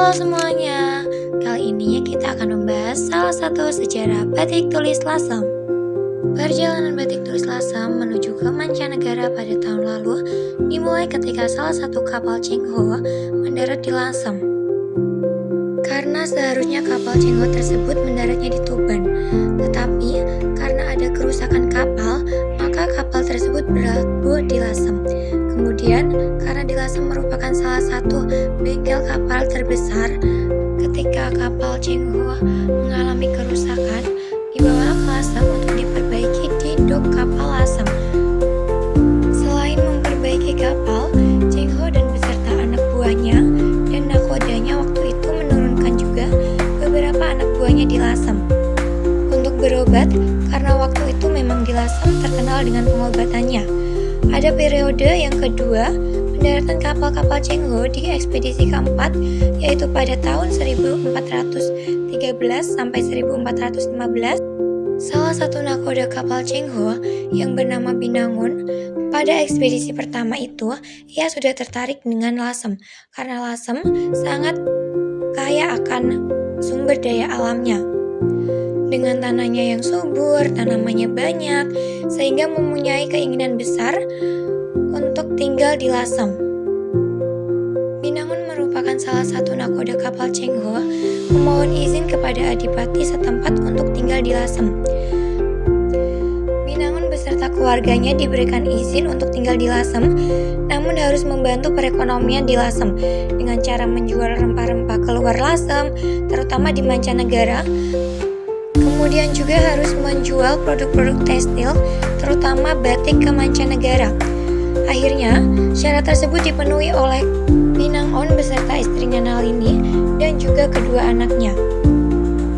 Halo semuanya, kali ini kita akan membahas salah satu sejarah batik tulis Lasem. Perjalanan batik tulis Lasem menuju ke mancanegara pada tahun lalu dimulai ketika salah satu kapal Chengho mendarat di Lasem. Karena seharusnya kapal Chengho tersebut mendaratnya di Tuban, tetapi karena ada kerusakan kapal, maka kapal tersebut berlabuh di Lasem. Kemudian, karena di Lasem merupakan salah satu bengkel kapal terbesar, ketika kapal Chengho mengalami kerusakan, dibawa ke Lasem untuk diperbaiki di dok kapal Lasem. Selain memperbaiki kapal, Chengho dan beserta anak buahnya dan nakodanya waktu itu menurunkan juga beberapa anak buahnya di Lasem untuk berobat, karena waktu itu memang di Lasem terkenal dengan pengobatannya. Ada periode yang kedua, pendaratan kapal-kapal Chengho di ekspedisi keempat, yaitu pada tahun 1413 sampai 1415. Salah satu nakoda kapal Chengho yang bernama Binangun, pada ekspedisi pertama itu, ia sudah tertarik dengan Lasem, karena Lasem sangat kaya akan sumber daya alamnya. Dengan tanahnya yang subur, tanamannya banyak, sehingga mempunyai keinginan besar untuk tinggal di Lasem. Binangun merupakan salah satu nakoda kapal Chengho, memohon izin kepada adipati setempat untuk tinggal di Lasem. Binangun beserta keluarganya diberikan izin untuk tinggal di Lasem, namun harus membantu perekonomian di Lasem dengan cara menjual rempah-rempah keluar Lasem, terutama di mancanegara. Kemudian juga harus menjual produk-produk tekstil, terutama batik ke mancanegara. Akhirnya, syarat tersebut dipenuhi oleh Binangun beserta istrinya Nalini dan juga kedua anaknya.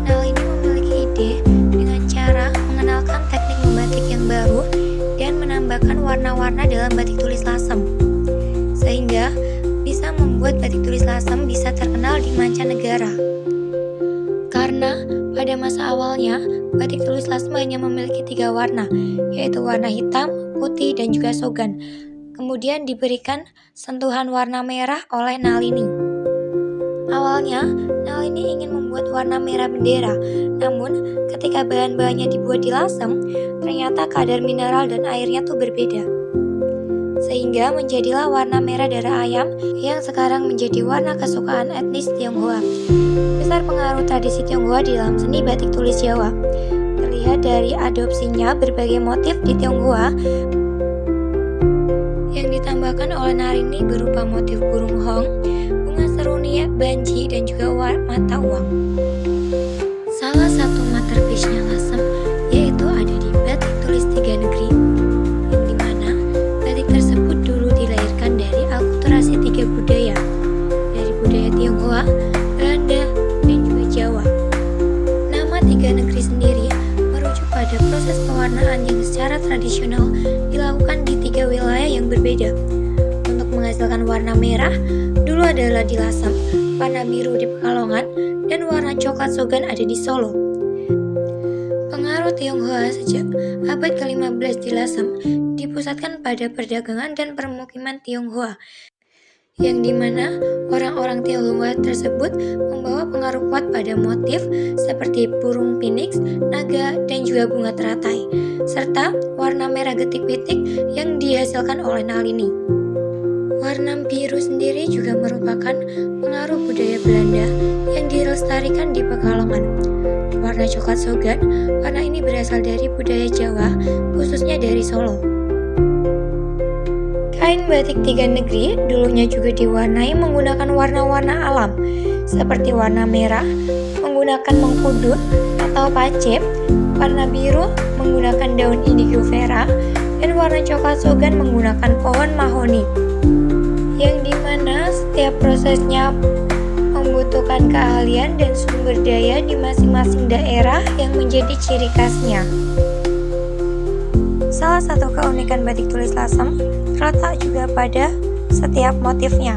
Nalini memiliki ide dengan cara mengenalkan teknik membatik yang baru dan menambahkan warna-warna dalam batik tulis Lasem, sehingga bisa membuat batik tulis Lasem bisa terkenal di mancanegara. Karena pada masa awalnya, batik tulis Lasem hanya memiliki 3 warna, yaitu warna hitam, putih, dan juga sogan. Kemudian diberikan sentuhan warna merah oleh Nalini. Awalnya, Nalini ingin membuat warna merah bendera, namun ketika bahan-bahannya dibuat di Lasem, ternyata kadar mineral dan airnya tuh berbeda. Sehingga menjadilah warna merah darah ayam yang sekarang menjadi warna kesukaan etnis Tionghoa. Besar pengaruh tradisi Tionghoa di dalam seni batik tulis Jawa. Terlihat dari adopsinya berbagai motif di Tionghoa yang ditambahkan oleh Nalini berupa motif burung hong, bunga serunia, banji, dan juga mata uang. Salah satu masterpiece-nya Lasem yaitu ada di batik tulis 3 negeri, yang dimana batik tersebut dulu dilahirkan dari akulturasi 3 budaya, dari budaya Tionghoa, Belanda, dan juga Jawa. Nama 3 negeri sendiri merujuk pada proses pewarnaan yang secara tradisional dilakukan di 3 wilayah yang berbeda. Untuk menghasilkan warna merah, dulu adalah di Lasem, warna biru di Pekalongan, dan warna coklat sogan ada di Solo. Pengaruh Tionghoa sejak abad ke-15 di Lasem dipusatkan pada perdagangan dan permukiman Tionghoa, yang dimana orang-orang Tionghoa tersebut membawa pengaruh kuat pada motif seperti burung phoenix, naga, dan juga bunga teratai, serta warna merah getik pitik yang dihasilkan oleh Nalini. Warna biru sendiri juga merupakan pengaruh budaya Belanda yang dilestarikan di Pekalongan. Warna coklat sogan, warna ini berasal dari budaya Jawa, khususnya dari Solo. Kain batik 3 negeri dulunya juga diwarnai menggunakan warna-warna alam, seperti warna merah menggunakan mengkudu atau pacet, warna biru menggunakan daun indigo vera, dan warna coklat sogan menggunakan pohon mahoni, yang dimana setiap prosesnya membutuhkan keahlian dan sumber daya di masing-masing daerah yang menjadi ciri khasnya. Salah satu keunikan batik tulis Lasem terletak juga pada setiap motifnya,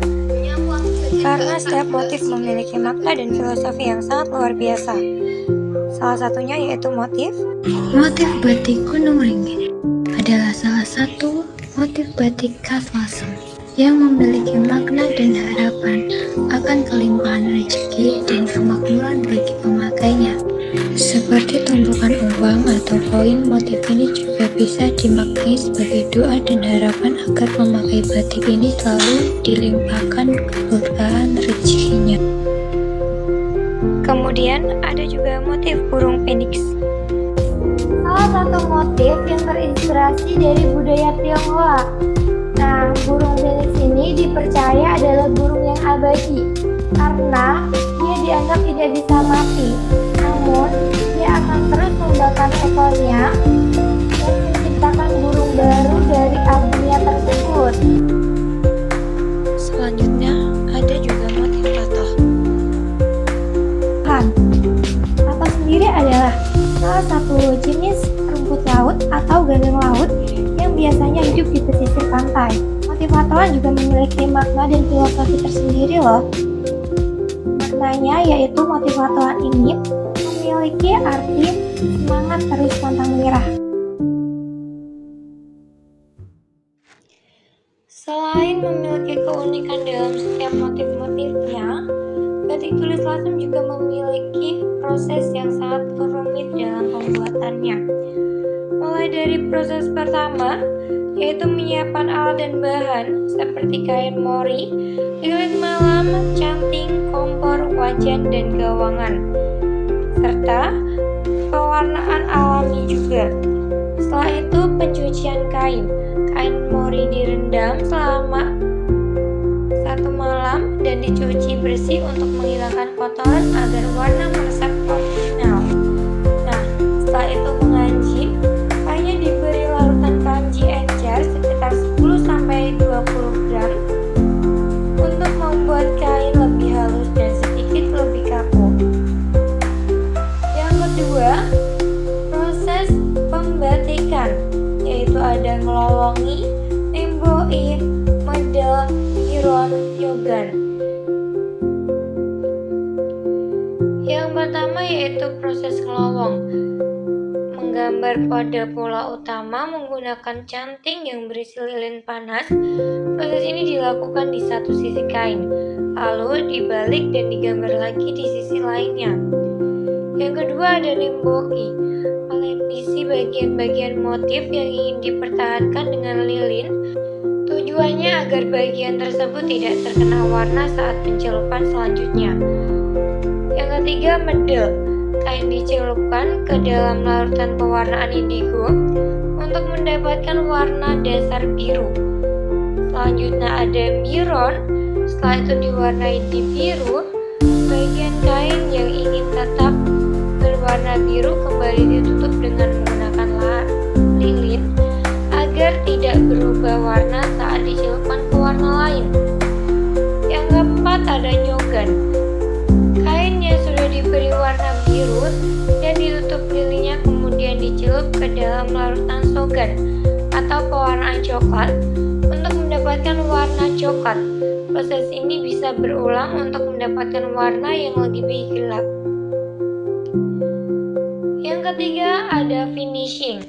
karena setiap motif memiliki makna dan filosofi yang sangat luar biasa. Salah satunya yaitu motif batik Gunung Ringgit adalah salah satu motif batik khas Lasem. yang memiliki makna dan harapan akan kelimpahan rezeki dan kemakmuran bagi pemakainya. Seperti tumpukan uang atau koin, motif ini juga bisa dimaknai sebagai doa dan harapan agar pemakai batik ini selalu dilimpahkan keberkahan rezekinya. Kemudian ada juga motif burung phoenix. Salah satu motif yang terinspirasi dari budaya Tionghoa. Nah, burung phoenix ini dipercaya adalah burung yang abadi karena dia dianggap tidak bisa mati. Namun, dia akan terus membakar ekornya dan menciptakan burung baru dari apinya tersebut. Selanjutnya, ada juga motif patoh. Patoh sendiri adalah salah satu jenis rumput laut atau gandeng laut yang biasanya hidup di pesisir pantai. Motif patohan juga memiliki makna dan filosofi tersendiri loh. Maknanya yaitu motif patohan ini memiliki arti semangat terus pantang menyerah. Selain memiliki keunikan dalam setiap motif-motifnya, batik tulis lasem juga memiliki proses yang sangat rumit dalam pembuatannya. Mulai dari proses pertama, yaitu menyiapkan alat dan bahan seperti kain mori, lilin malam, canting, kompor, wajan, dan gawangan, serta pewarnaan alami juga. Setelah itu pencucian kain. Kain mori direndam selama 1 malam dan dicuci bersih untuk menghilangkan kotoran agar warna meresap optimal. Nah, setelah itu menganji, kainnya diberi larutan kanji encer sekitar 10-20 gram untuk membuat kain lebih halus dan sedikit lebih kaku. Yang kedua, proses pembatikan, yaitu ada ngelowongi, nemboi, medel, miron, yogan. Yang pertama yaitu proses ngelowong, menggambar pada pola utama menggunakan canting yang berisi lilin panas. Proses ini dilakukan di satu sisi kain, lalu dibalik dan digambar lagi di sisi lainnya. Yang kedua ada nemboki, melapisi bagian-bagian motif yang ingin dipertahankan dengan lilin. Tujuannya agar bagian tersebut tidak terkena warna saat pencelupan selanjutnya. Yang ketiga medel, kain dicelupkan ke dalam larutan pewarnaan indigo untuk mendapatkan warna dasar biru. Selanjutnya ada miron, setelah itu diwarnai di biru. Bagian kain yang ingin tetap berwarna biru kembali ditutup dengan menggunakan lilin agar tidak berubah warna saat dicelupkan ke warna lain. Yang keempat ada nyogan, kain yang sudah diberi warna biru dan ditutup lilinnya kemudian dicelup ke dalam larutan sogan atau pewarnaan coklat untuk mendapatkan warna coklat. Proses ini bisa berulang untuk mendapatkan warna yang lebih gelap. Yang ketiga ada finishing.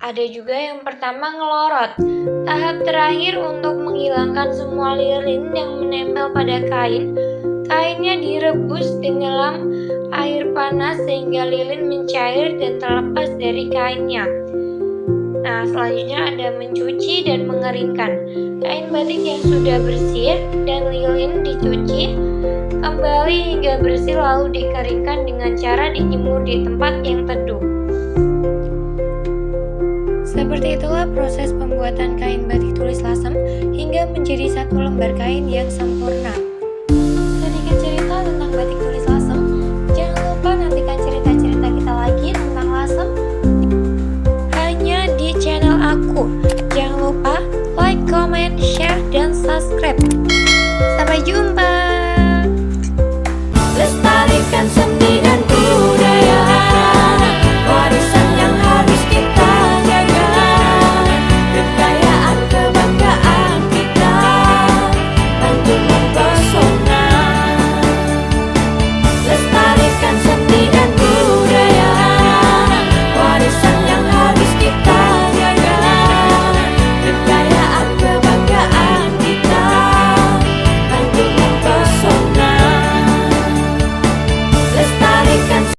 Ada juga yang pertama ngelorot. Tahap terakhir untuk menghilangkan semua lilin yang menempel pada kain. Kainnya direbus dalam air panas sehingga lilin mencair dan terlepas dari kainnya. Nah, selanjutnya ada mencuci dan mengeringkan. Kain batik yang sudah bersih dan lilin dicuci kembali hingga bersih lalu dikeringkan dengan cara dijemur di tempat yang teduh. Seperti itulah proses pembuatan kain batik tulis lasem hingga menjadi satu lembar kain yang sempurna.